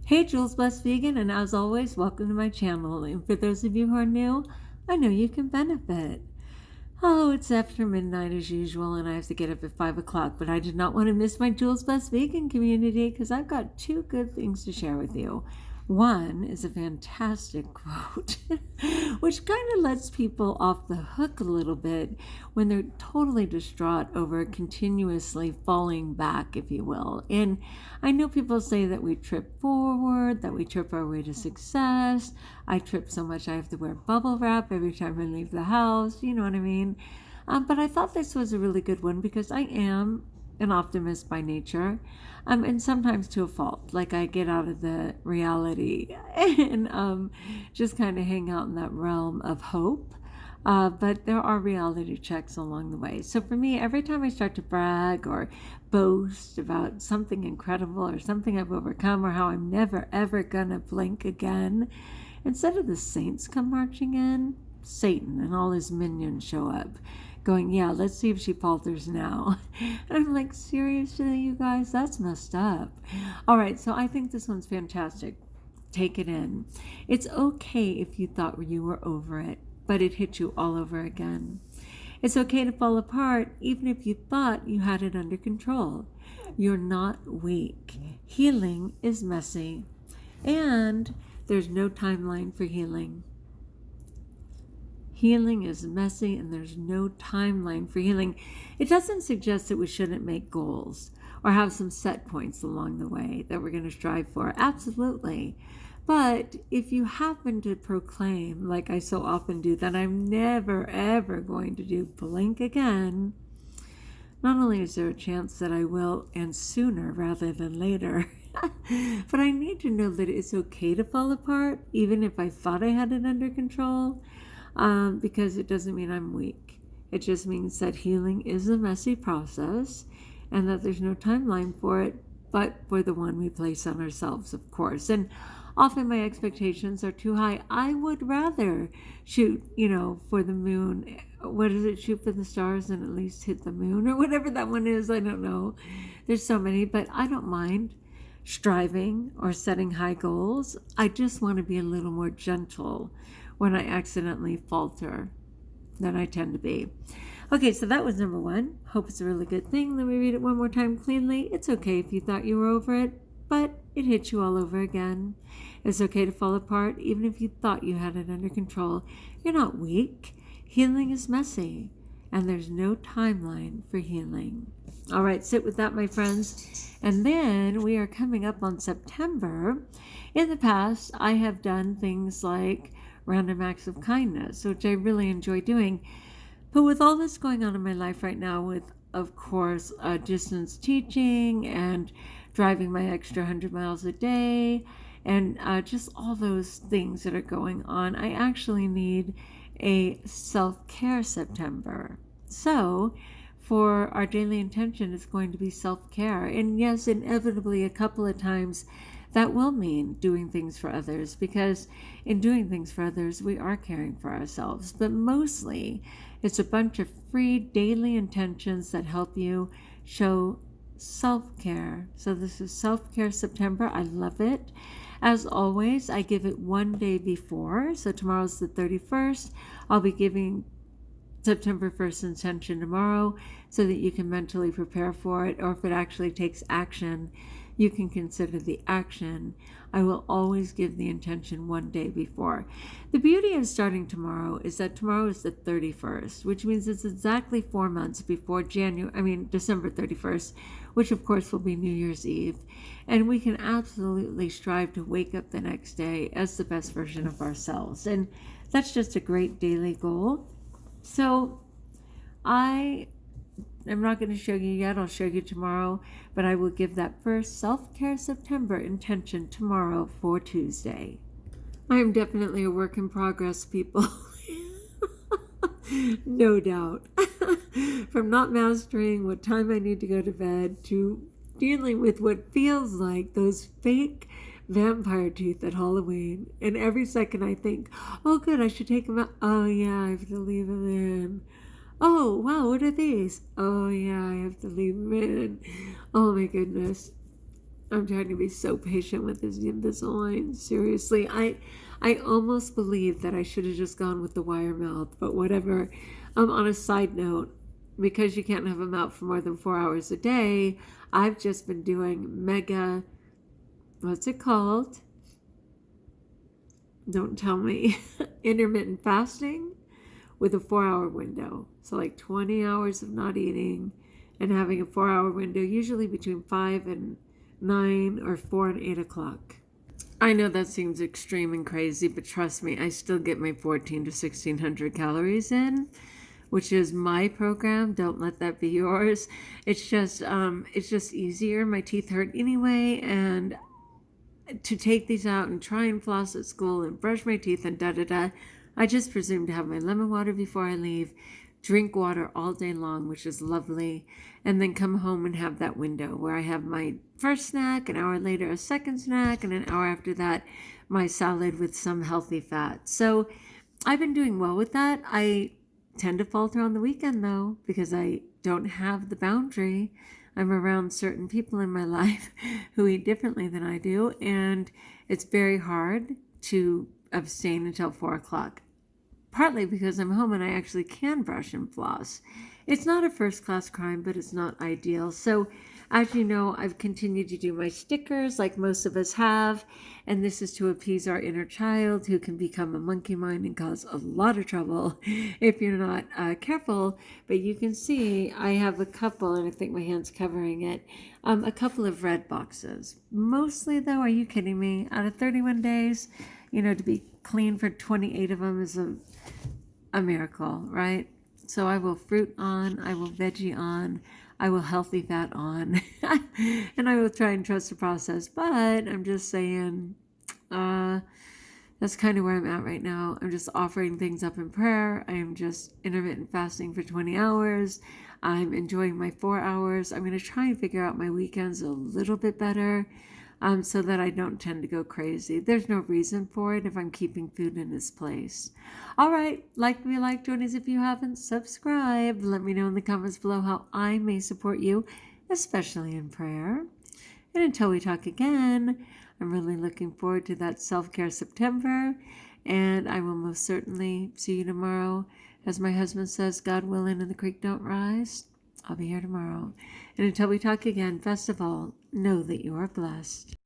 Hey, Jules Blessed Vegan, and as always, welcome to my channel. And for those of you who are new, I know you can benefit. Oh, it's after midnight as usual, and I have to get up at 5 o'clock, but I did not want to miss my Jules Blessed Vegan community because I've got two good things to share with you. One is a fantastic quote, which kind of lets people off the hook a little bit when they're totally distraught over continuously falling back, if you will. And I know people say that we trip forward, that we trip our way to success. I trip so much I have to wear bubble wrap every time I leave the house. You know what I mean? But I thought this was a really good one because I am an optimist by nature, and sometimes to a fault. Like I get out of the reality and just kind of hang out in that realm of hope. But there are reality checks along the way. So for me, every time I start to brag or boast about something incredible or something I've overcome or how I'm never ever gonna blink again, instead of the saints come marching in, Satan and all his minions show up going, yeah, let's see if she falters now. And I'm like, seriously, you guys, that's messed up. All right, so I think this one's fantastic. Take it in. It's okay if you thought you were over it, but it hit you all over again. It's okay to fall apart even if you thought you had it under control. You're not weak. Healing is messy, and there's no timeline for healing. Healing is messy and there's no timeline for healing. It doesn't suggest that we shouldn't make goals or have some set points along the way that we're going to strive for. Absolutely. But if you happen to proclaim, like I so often do, that I'm never ever going to do blink again, not only is there a chance that I will, and sooner rather than later, but I need to know that it's okay to fall apart, even if I thought I had it under control. Because it doesn't mean I'm weak. It just means that healing is a messy process and that there's no timeline for it, but for the one we place on ourselves, of course. And often my expectations are too high. I would rather shoot, for the moon. What is it? Shoot for the stars and at least hit the moon or whatever that one is. I don't know. There's so many, but I don't mind striving or setting high goals. I just want to be a little more gentle when I accidentally falter than I tend to be. Okay, so that was number one. Hope it's a really good thing. Let me read it one more time cleanly. It's okay if you thought you were over it, but it hit you all over again. It's okay to fall apart, even if you thought you had it under control. You're not weak. Healing is messy, and there's no timeline for healing. All right, sit with that, my friends. And then we are coming up on September. In the past, I have done things like random acts of kindness, which I really enjoy doing. But with all this going on in my life right now, with, of course, distance teaching and driving my extra 100 miles a day, and just all those things that are going on, I actually need a self-care September. So for our daily intention, it's going to be self-care. And yes, inevitably, a couple of times, that will mean doing things for others, because in doing things for others, we are caring for ourselves. But mostly, it's a bunch of free daily intentions that help you show self-care. So this is Self-Care September. I love it. As always, I give it one day before. So tomorrow's the 31st. I'll be giving September 1st intention tomorrow so that you can mentally prepare for it, or if it actually takes action, you can consider the action. I will always give the intention one day before. The beauty of starting tomorrow is that tomorrow is the 31st, which means it's exactly 4 months before December 31st, which of course will be New Year's Eve. And we can absolutely strive to wake up the next day as the best version of ourselves. And that's just a great daily goal. So I'm not going to show you yet. I'll show you tomorrow, but I will give that first Self-Care September intention tomorrow for Tuesday. I am definitely a work in progress, people. No doubt. From not mastering what time I need to go to bed to dealing with what feels like those fake vampire teeth at Halloween. And every second I think, oh good, I should take them out. Oh yeah, I have to leave them in. Oh, wow, what are these? Oh, yeah, I have to leave them in. Oh, my goodness. I'm trying to be so patient with this Invisalign. Seriously, I almost believe that I should have just gone with the wire mouth, but whatever. On a side note, because you can't have them out for more than 4 hours a day, I've just been doing mega, what's it called? Don't tell me. Intermittent fasting with a 4 hour window. So like 20 hours of not eating and having a 4 hour window, usually between 5 and 9 or 4 and 8 o'clock. I know that seems extreme and crazy, but trust me, I still get my 14 to 1600 calories in, which is my program. Don't let that be yours. It's just easier. My teeth hurt anyway, and to take these out and try and floss at school and brush my teeth and da-da-da, I just presume to have my lemon water before I leave, drink water all day long, which is lovely, and then come home and have that window where I have my first snack, an hour later a second snack, and an hour after that my salad with some healthy fat. So I've been doing well with that. I tend to falter on the weekend though, because I don't have the boundary. I'm around certain people in my life who eat differently than I do, and it's very hard to abstain until 4 o'clock. Partly because I'm home and I actually can brush and floss. It's not a first-class crime, but it's not ideal. So, as you know, I've continued to do my stickers like most of us have, and this is to appease our inner child who can become a monkey mind and cause a lot of trouble if you're not careful. But you can see I have a couple, and I think my hand's covering it, a couple of red boxes. Mostly, though, are you kidding me? Out of 31 days, to be clean for 28 of them is a miracle, right? So I will fruit on, I will veggie on, I will healthy fat on, and I will try and trust the process. But I'm just saying, that's kind of where I'm at right now. I'm just offering things up in prayer. I am just intermittent fasting for 20 hours. I'm enjoying my 4 hours. I'm going to try and figure out my weekends a little bit better, so that I don't tend to go crazy. There's no reason for it if I'm keeping food in its place. All right, join us if you haven't. Subscribe. Let me know in the comments below how I may support you, especially in prayer. And until we talk again, I'm really looking forward to that self-care September, and I will most certainly see you tomorrow. As my husband says, God willing and the creek don't rise, I'll be here tomorrow. And until we talk again, best of all, know that you are blessed.